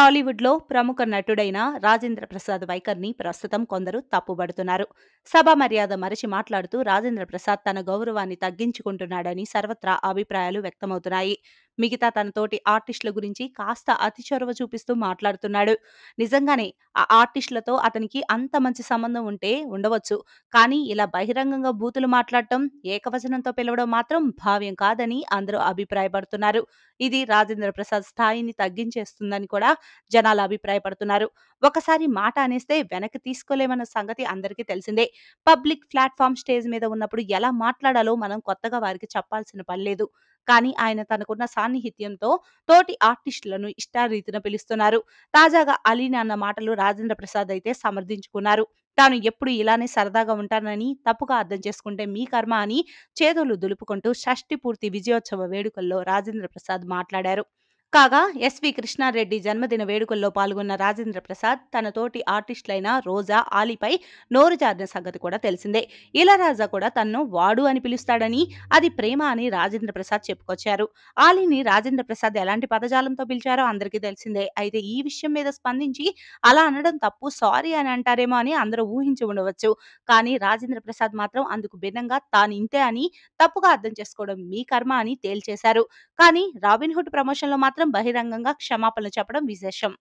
టాలీవుడ్‌లో ప్రముఖ నటుడైన రాజేంద్ర ప్రసాద్ వైఖరిని ప్రస్తుతం కొందరు తప్పుబడుతున్నారు. సభా మర్యాద మరచి మాట్లాడుతూ రాజేంద్ర ప్రసాద్ తన గౌరవాన్ని తగ్గించుకుంటున్నాడని సర్వత్రా అభిప్రాయాలు వ్యక్తమవుతున్నాయి. మిగతా తన తోటి ఆర్టిస్టుల గురించి కాస్త అతి చొరవ చూపిస్తూ మాట్లాడుతున్నాడు. నిజంగానే ఆ ఆర్టిస్టులతో అతనికి అంత మంచి సంబంధం ఉంటే ఉండవచ్చు. కానీ ఇలా బహిరంగంగా బూతులు మాట్లాడటం, ఏకవచనంతో పిలవడం మాత్రం భావ్యం కాదని అందరూ అభిప్రాయపడుతున్నారు. ఇది రాజేంద్ర ప్రసాద్ స్థాయిని తగ్గించేస్తుందని కూడా జనాలు అభిప్రాయపడుతున్నారు. ఒకసారి మాట అనేస్తే వెనక్కి తీసుకోలేమన్న సంగతి అందరికీ తెలిసిందే. పబ్లిక్ ప్లాట్‌ఫార్మ్ స్టేజ్ మీద ఉన్నప్పుడు ఎలా మాట్లాడాలో మనం కొత్తగా వారికి చెప్పాల్సిన పని లేదు. కానీ ఆయన తనకున్న సాన్నిహిత్యంతో తోటి ఆర్టిస్టులను ఇష్టారీతిన పిలుస్తున్నారు. తాజాగా అలీనా అన్న మాటలు రాజేంద్ర ప్రసాద్ అయితే సమర్థించుకున్నారు. తాను ఎప్పుడు ఇలానే సరదాగా ఉంటానని, తప్పుగా అర్థం చేసుకుంటే మీ కర్మ అని చేతులు దులుపుకుంటూ షష్ఠి పూర్తి విజయోత్సవ వేడుకల్లో రాజేంద్ర ప్రసాద్ మాట్లాడారు. కాగా ఎస్వి కృష్ణారెడ్డి జన్మదిన వేడుకల్లో పాల్గొన్న రాజేంద్ర ప్రసాద్ తన తోటి ఆర్టిస్టులైన రోజా, ఆలీపై నోరు జారిన సంగతి కూడా తెలిసిందే. ఇళరాజా కూడా తనను వాడు అని పిలుస్తాడని, అది ప్రేమ అని రాజేంద్ర ప్రసాద్ చెప్పుకొచ్చారు. ఆలీని రాజేంద్ర ప్రసాద్ ఎలాంటి పదజాలంతో పిలిచారో అందరికీ తెలిసిందే. అయితే ఈ విషయం మీద స్పందించి అలా అనడం తప్పు, సారీ అని అంటారేమో అని అందరూ ఊహించి ఉండవచ్చు. కానీ రాజేంద్ర ప్రసాద్ మాత్రం అందుకు భిన్నంగా తాను ఇంతే అని, తప్పుగా అర్థం చేసుకోవడం మీ కర్మ అని తేల్చేశారు. కానీ 'రాబిన్‌హుడ్' ప్రమోషన్‌లో మాత్రం బహిరంగంగా క్షమాపణలు చెప్పడం విశేషం.